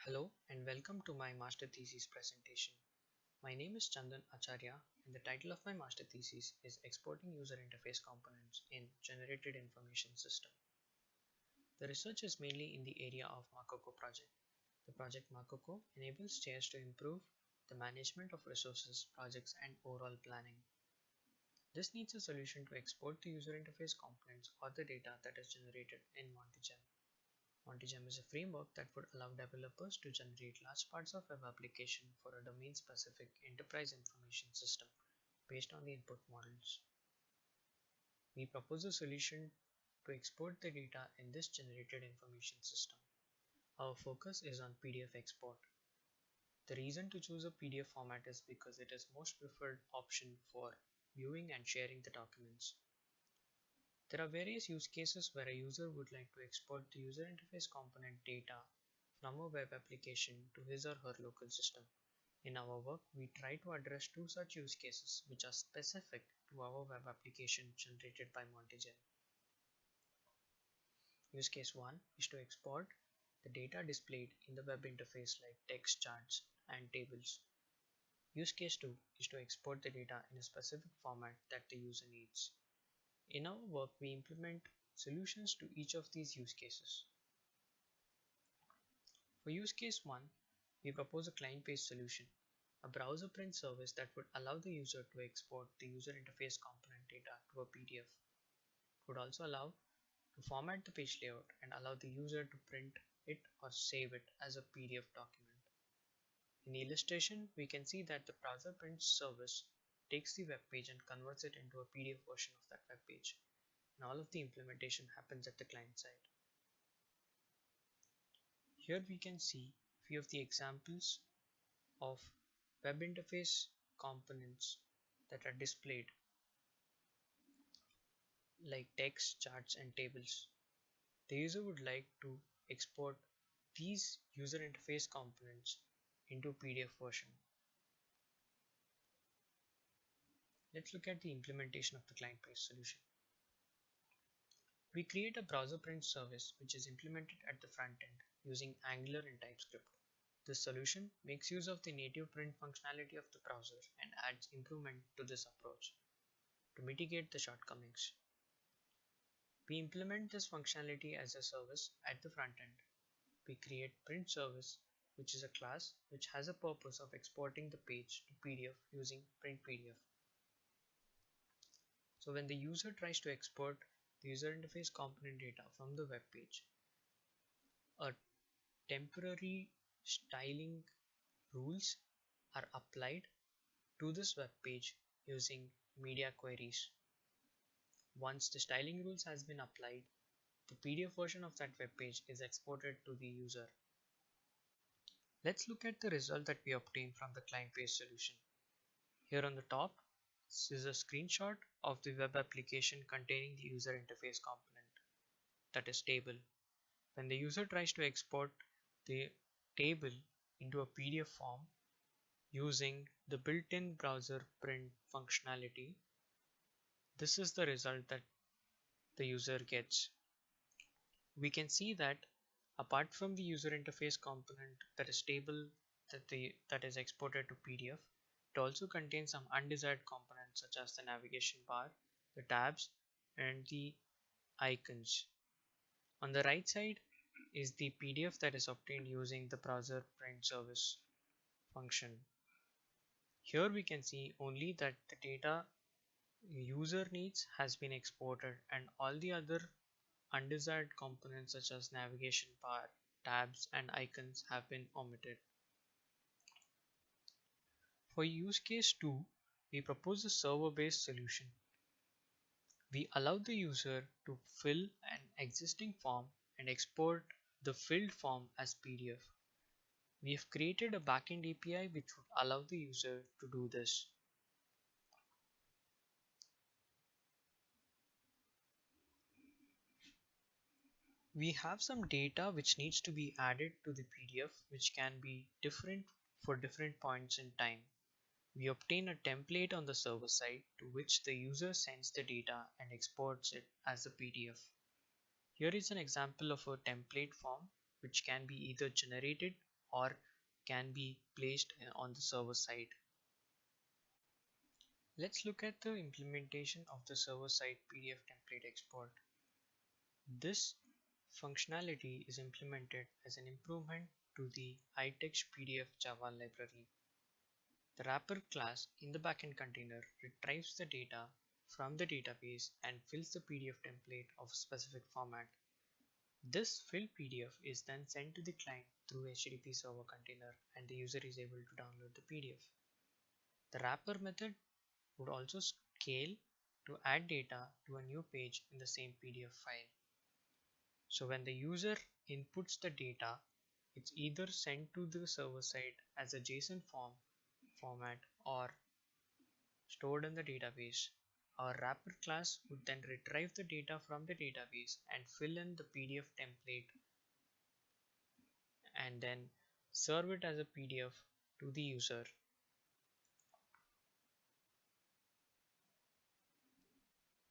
Hello and welcome to my master thesis presentation. My name is Chandan Acharya and the title of my master thesis is Exporting User Interface Components in Generated Information System. The research is mainly in the area of Makoko project. The project Makoko enables chairs to improve the management of resources, projects and overall planning. This needs a solution to export the user interface components or the data that is generated in MontyGem. MontyGem is a framework that would allow developers to generate large parts of web application for a domain-specific enterprise information system based on the input models. We propose a solution to export the data in this generated information system. Our focus is on PDF export. The reason to choose a PDF format is because it is most preferred option for viewing and sharing the documents. There are various use cases where a user would like to export the user interface component data from a web application to his or her local system. In our work, we try to address two such use cases which are specific to our web application generated by MontyGem. Use case 1 is to export the data displayed in the web interface like text, charts, and tables. Use case 2 is to export the data in a specific format that the user needs. In our work, we implement solutions to each of these use cases. For use case 1, we propose a client-based solution, a browser print service that would allow the user to export the user interface component data to a PDF. It would also allow to format the page layout and allow the user to print it or save it as a PDF document. In the illustration, we can see that the browser print service takes the web page and converts it into a PDF version of that web page, and all of the implementation happens at the client side. Here we can see a few of the examples of web interface components that are displayed like text, charts and tables. The user would like to export these user interface components into PDF version. Let's look at the implementation of the client-based solution. We create a browser print service which is implemented at the front end using Angular and TypeScript. This solution makes use of the native print functionality of the browser and adds improvement to this approach to mitigate the shortcomings. We implement this functionality as a service at the front end. We create print service, which is a class which has a purpose of exporting the page to PDF using print PDF. So when the user tries to export the user interface component data from the web page, a temporary styling rules are applied to this web page using media queries. Once the styling rules has been applied, the PDF version of that web page is exported to the user. Let's look at the result that we obtained from the client-based solution. Here on the top, this is a screenshot of the web application containing the user interface component, that is table. When the user tries to export the table into a PDF form using the built-in browser print functionality, this is the result that the user gets. We can see that apart from the user interface component that is table that is exported to PDF, it also contains some undesired components such as the navigation bar, the tabs, and the icons. On the right side is the PDF that is obtained using the browser print service function. Here we can see only that the data user needs has been exported and all the other undesired components such as navigation bar, tabs and icons have been omitted. For use case 2, we propose a server-based solution. We allow the user to fill an existing form and export the filled form as PDF. We have created a backend API which would allow the user to do this. We have some data which needs to be added to the PDF which can be different for different points in time. We obtain a template on the server side to which the user sends the data and exports it as a PDF. Here is an example of a template form which can be either generated or can be placed on the server side. Let's look at the implementation of the server-side PDF template export. This functionality is implemented as an improvement to the iText PDF Java library. The wrapper class in the backend container retrieves the data from the database and fills the PDF template of a specific format. This filled PDF is then sent to the client through HTTP server container and the user is able to download the PDF. The wrapper method would also scale to add data to a new page in the same PDF file. So when the user inputs the data, it's either sent to the server side as a JSON format or stored in the database. Our wrapper class would then retrieve the data from the database and fill in the PDF template and then serve it as a PDF to the user.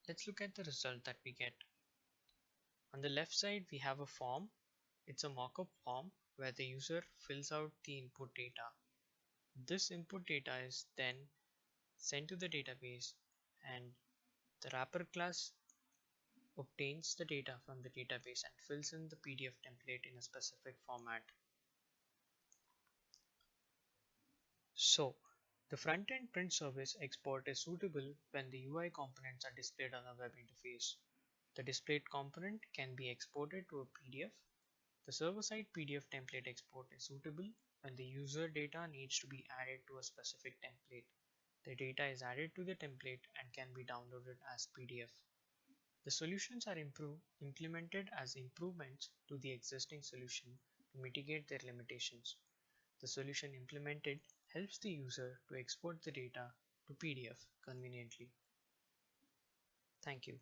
Let's look at the result that we get. On the left side, we have a form. It's a mockup form where the user fills out the input data. This input data is then sent to the database and the wrapper class obtains the data from the database and fills in the PDF template in a specific format. So, the front-end print service export is suitable when the UI components are displayed on a web interface. The displayed component can be exported to a PDF. The server-side PDF template export is suitable when the user data needs to be added to a specific template. The data is added to the template and can be downloaded as PDF. The solutions are implemented as improvements to the existing solution to mitigate their limitations. The solution implemented helps the user to export the data to PDF conveniently. Thank you.